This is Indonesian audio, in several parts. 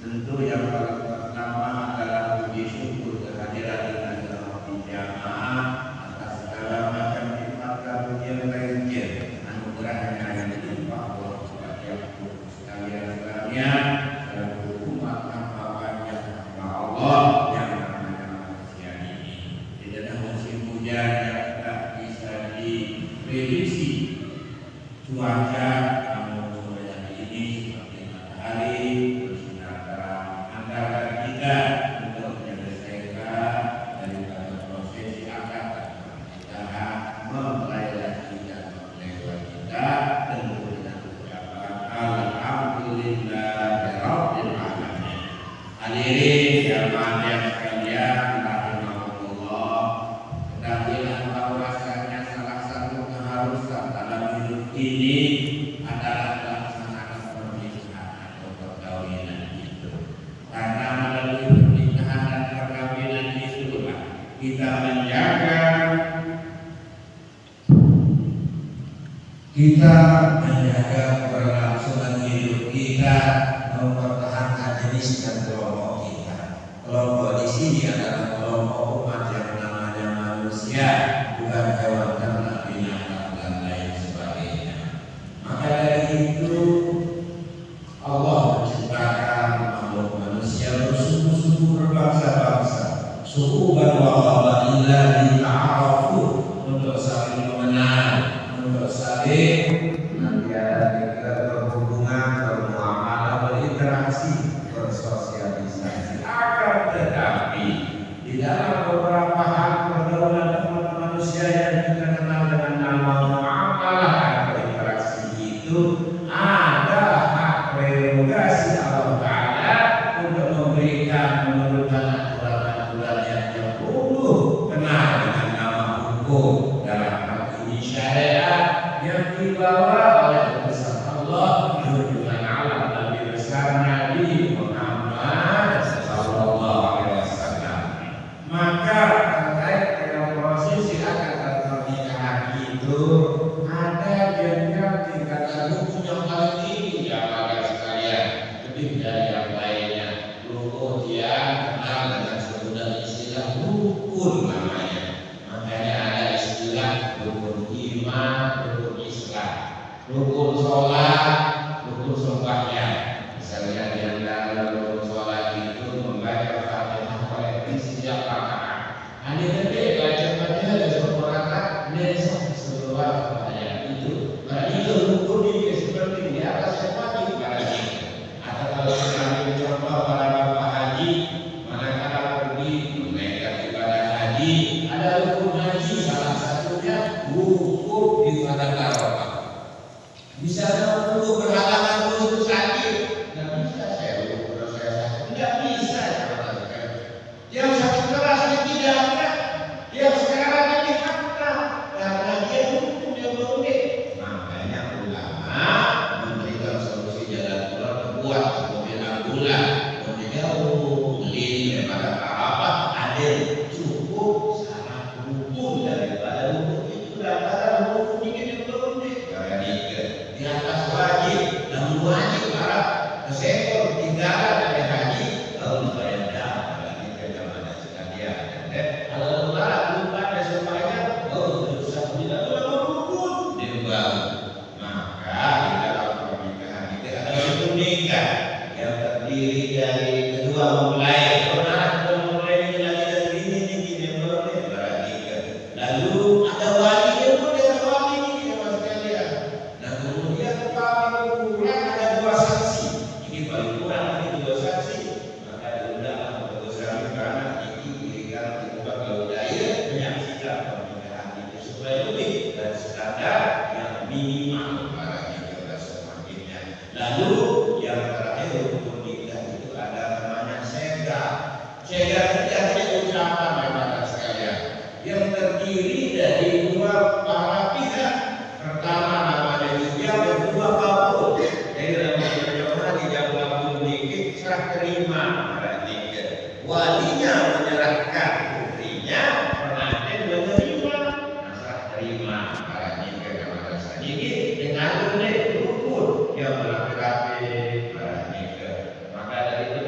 Tentu yang paling pertama adalah puji syukur kehadiran kita di jamaah atas segala macam nikmat karunia karunia anugerahnya yang dilimpah Allah kepada sekalian sekalian dan umat tanpa banyak hamba Allah yang namanya manusia ini. Di tengah musim hujan yang tak bisa diprediksi cuaca, namun hari ini seperti matahari bersinar terang antara kita untuk menyelesaikan daripada prosesi akad kita mempelai lagi dan mempelai kita tentu dengan ucapan alhamdulillah rabbil alamin. Hadirin jamaah yang sekalian rahimahullah, ketahuilah bahwa rasanya salah satu keharusan dalam hidup ini adalah melaksanakan pernikahan atau perkawinan itu. Karena melalui pernikahan dan perkawinan itulah kita menjaga keberlangsungan hidup kita, mempertahankan jenis dan kelompok kita. Kelompok di sini adalah kelompok umat yang namanya manusia, bukan hewan ternak, binatang dan lain sebagainya. Maka dari itu Allah menciptakan makhluk manusia bersuku-suku berbangsa-bangsa, suku wa qabaila lita'arafu, untuk saling mengenal, untuk saling berhubungan, bermuamalah, berinteraksi, bersosialisasi. Akan tetapi di dalam beberapa hal pergaulan umat manusia yang kita kenal dengan nama muamalah atau interaksi itu, ada hak prerogasi Allah Ta'ala untuk memberikan menurunkan aturan-aturan yang perlu kenal dengan nama hukum, dalam hal ini syariat yang dibawa oleh utusan Allah junjungan alam Nabi besar Nabi Muhammad sallallahu alaihi wasallam. Maka terkait dengan prosesi akad dan pernikahan itu ada jenjang tingkatan hukum yang paling tinggi jamaah sekalian, lebih dari yang lainnya. Rukun yang kenal dengan sebutan istilah rukun namanya. Makanya ada istilah rukun iman, rukun Islam, rukun sholat, rukun sembahyang. Misalnya di antara rukun sholat itu membaca Fatihah pada setiap rakaat. Hanya nanti baca ada 10 rakaat, nesok seluruh sembahyang itu. Berarti itu rukun ini seperti di atas yang wajib berarti. Atau kalau kita ambil contoh para bapak haji, manakala pergi menunaikan ibadah haji, ada rukun haji, salah satunya wukuf di padang Arafah. Bisa untuk berhalangan khusus sakit, nggak bisa saya wukuf kalau saya sakit, nggak bisa. Yang sakit keras tidak ada, yang sekarang ini fakta karena dia hukum yang boleh. Makanya ulama memberikan solusi jalan keluar buat mobil ambulan, mobil jauh beli daripada apa, ada cukup syarat hukum daripada hukum itu daripada hukum ini boleh. Karena di atas wajib, namun wajib para kesekor tinggalan dari haji kalau bayar lagi ke zaman sekalian. Kalau lebaran lupa dan semuanya, susah tidak rukun diubah. Maka di dalam pernikahan itu ada rukun nikah yang terdiri dari kedua mempelai. Lalu ada wali yang boleh, ada wali ini jemaah sekalian. Nah kemudian paling kurang ada 2 saksi. Ini paling kurang ada 2 saksi. Maka diundang berbesar karena ini diberikan dibuka ke budaya menyaksikan pernikahan itu supaya lebih dan standar yang minimal para semakinnya. Lalu yang terakhir untuk nikah itu ada namanya sega. Sega itu hanya ucapan jemaah sekalian yang terdiri dari 2 para pihak. Pertama namanya ijab, yang kedua kabul. Jadi dalam berjamaah ijab kabul nikah serah terima berarti walinya menyerahkan putrinya, pengantin menerima serah terima berarti kepada ini dengan rukun yang berlaki-laki berarti. Maka dari itu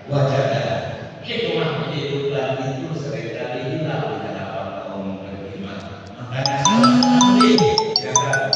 wajah hikmah kehidupan itu seringkali hilang di hadapan kaum beriman. Makanya jaga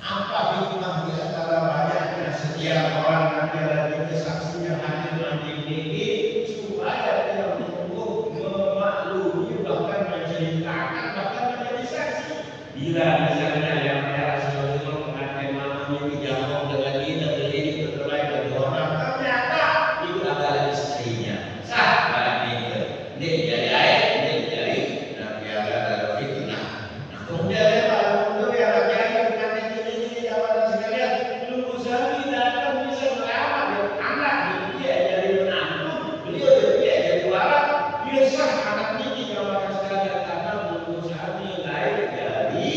apa hikmah di antara banyaknya setiap orang laki-laki kesaksian hadir nanti ini supaya dia untuk memaklumi bahkan menceritakan bahkan menjadi saksi. Bila misalnya yang Rasulullah mengakai mamanya dijangkau dengan ini berkelahi dari orang, ternyata itu adalah istrinya. Sah barang itu. Ini jadi air, ini jadi dan biarlah ada fitnah. Nah kemudian yang laki-laki mengakai ini jawab sekalian belum usaha datang bisa melamar anak dia jadi menantu, beliau dia jadi warak, dia sah anak ini jawab sekalian karena belum usaha lain dari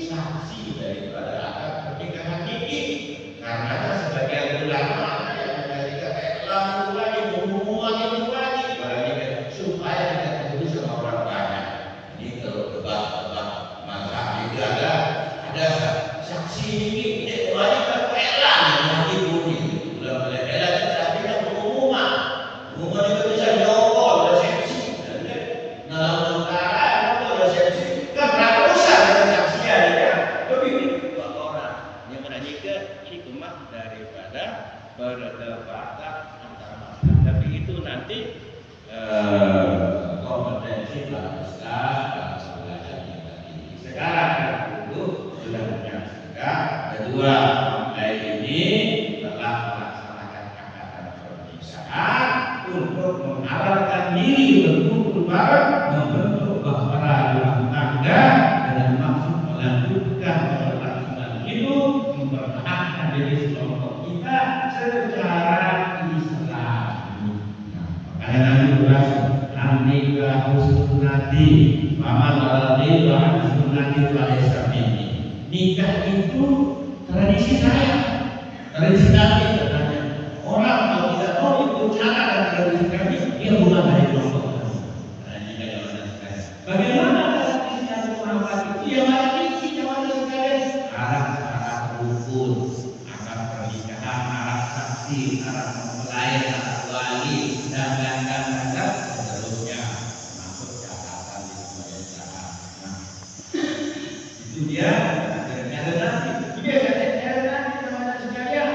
saksi daripada akad pernikahan ini. Karena sebagian ulama yang menjadikan Islam itu lagi hubungan itu lagi supaya kita ketemu sama orang banyak. Ini kalau tebak-tebak masa itu ada saksi ini wajib Islam yang lagi budi. Ulama Islam itu artinya pengumuman. Pengumuman itu bisa nyokol resepsi. Dalam negara itu resepsi kan ratusan dari saksian ya. Lebih dua orang yang menanyakan hikmah daripada perdebatan antara masyarakat. Tapi itu nanti kompetensi Ustaz belajar kita ini. Sekarang dulu sudah menyaksikan kedua mempelai ini telah melaksanakan akad pernikahan untuk menghalalkan diri berkumpul bareng membentuk bahtera rumah tangga dengan maksud melanjutkan keberlangsungan hidup mempertahankan diri sekelompok kita secara Islam. Makanya nanti berasal nikah sunnati maman aladi wa sunnati falaysa minni. Nikah itu tradisi saya, tradisi Nabi katanya. Orang kalau tidak tahu itu cara dan tradisi kami, dia bukan dari kelompok kami. Bagaimana tradisi yang menghormati itu? Ya mari kita sekalian syarat-syarat rukun, akad pernikahan, syarat saksi, syarat mempelai, syarat wali, dan seterusnya masuk catatan di pemerintahan. Nah, itu dia. Ada nanti, ada nanti teman-teman sekalian,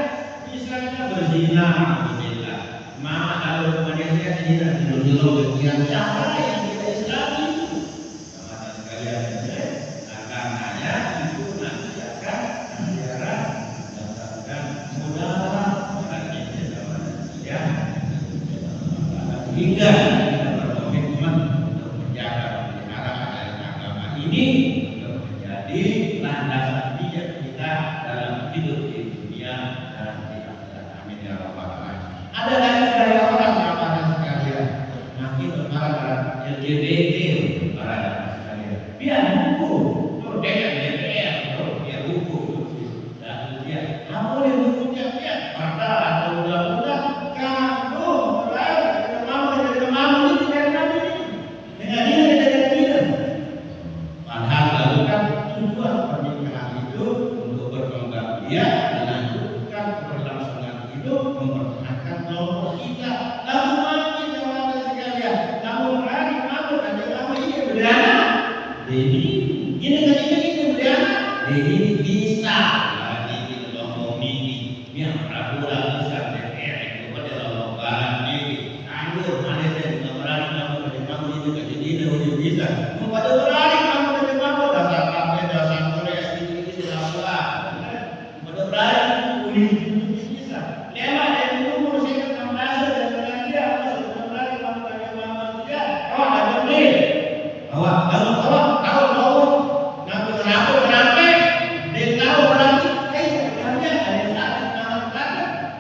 misalnya berzina, alhamdulillah. Mama kalau Malaysia zina dulu dengan cara yang kita Islam itu, teman-teman sekalian, karenanya itu nanti akan biara mendapatkan mudarat bagi teman-teman sekalian. Hingga kita berkomitmen untuk menjaga pelihara ajaran agama ini untuk menjadi landasan bijak kita dalam hidup di dunia dan di akhirat. Amin ya rabbal alamin. Ada lagi dari orang yang sekalian makin bermarah LGBT para sekalian. Biar hukum, dengan DPR, biar hukum dan dia apa boleh hukumnya biar parta atau undang-undang kamu padahal lalu kan tujuan pernikahan itu untuk berkembang biak, melanjutkan keberlangsungan hidup, mempertahankan kelompok kita. Lalu mati jawab sekalian, lalu hari malu dan jawab ini berdana. Jadi ini berdana. Jadi bisa lagi di kelompok ini yang peraturan besar DPR itu pada lembaga ini. Ayo mana yang berani kamu dari kamu itu jadi ini bisa. Pada berani kamu dari kamu dasar kamu dasar Korea itu tidak apa. Pada berani bisa. Lewat dari umur saya 16 dan berani apa berani kamu dari kamu dia. Awak ada beli. Awak tahu nanti kenapa dia tahu berarti berani ada saat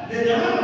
dia jangan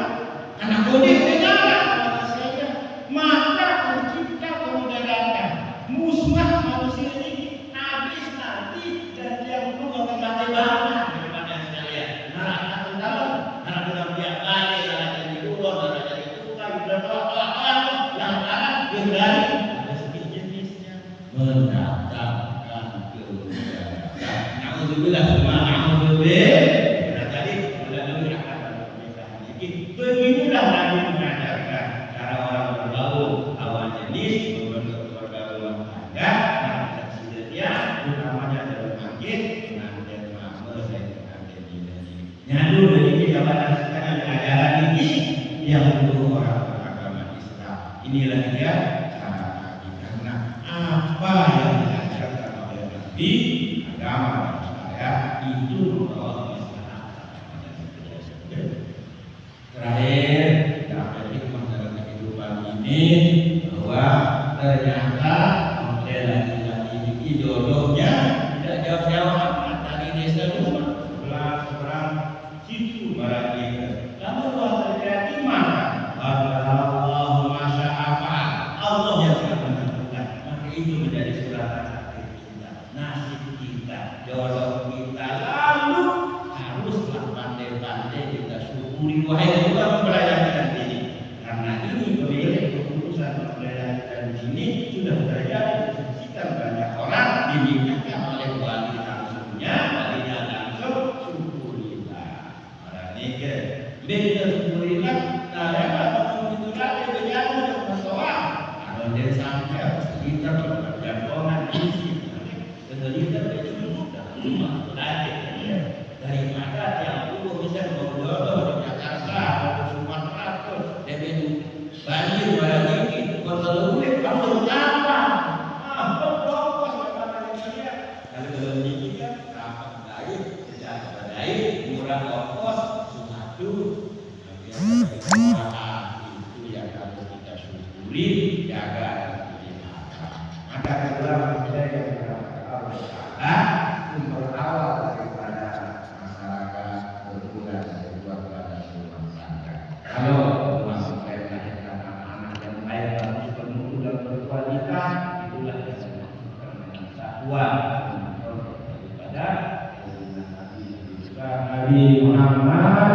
anak bodoh dia maka tercipta kemudaratan musnah manusia ini habis nanti dan dia pun akan mati banyak daripada sekalian. Nah, akan tahu, nah dalam dia balik, dalam jadi uang, dalam jadi tukang, dalam apa-apa, yang ada yang dari ada sedikit jenisnya mendatangkan kemudaratan. Alhamdulillah, semua alhamdulillah. Nah, jadi bulan ini akan pernikahan ini Beginilah Nabi mengajarkan cara orang bergaul, lawan jenis, membentuk keluarga rumah tangga, melakukan sidetnya, utamanya dalam masjid, pengantin mama dan pengantin ini. Nyadu dari jabatan sekarang ajaran ini yang untuk orang beragama Islam. Inilah dia cara Nabi. Karena apa yang diajarkan oleh Nabi, agama saya itu membawa Islam. Terakhir, dapat hikmah dalam kehidupan ini bahwa ternyata model laki-laki ini jodohnya tidak jauh-jauh amat dari desa rumah sebelah situ barangkali. Lalu Allah terjadi maka Allah masya'afa Allah yang telah menentukan. Maka itu menjadi suratan hati kita, nasib kita, jodoh kita. Lalu haruslah pandai-pandai kita syukuri wahai Allah mempelajari ini. Karena ini pemilik keputusan mempelajari ini sudah terjadi disaksikan banyak orang dimintakan oleh wali langsungnya, walinya langsung syukurilah. Orang ini ke beda syukurilah. Nah, apa itu lagi berjalan dan bersoal. Kalau dia sampai kita berjangkauan isi, kita berjumpa dalam rumah belajar. Daripada yang dulu bisa berjodoh di Jakarta atau Sumatera atau DPU banjir barang ini bertelurik kamu apa? Berdoa kepada dia. Kalau ini kan rapat baik, tidak baik, murah ongkos, satu. Itu yang harus kita syukuri, jaga maka kedua kita yang berkata berawal daripada masyarakat berbulan dari keluarga rumah tangga. Kalau rumah tangga melahirkan anak-anak yang baik, bagus, bermutu dan berkualitas, itulah yang disebut persatuan daripada Nabi Muhammad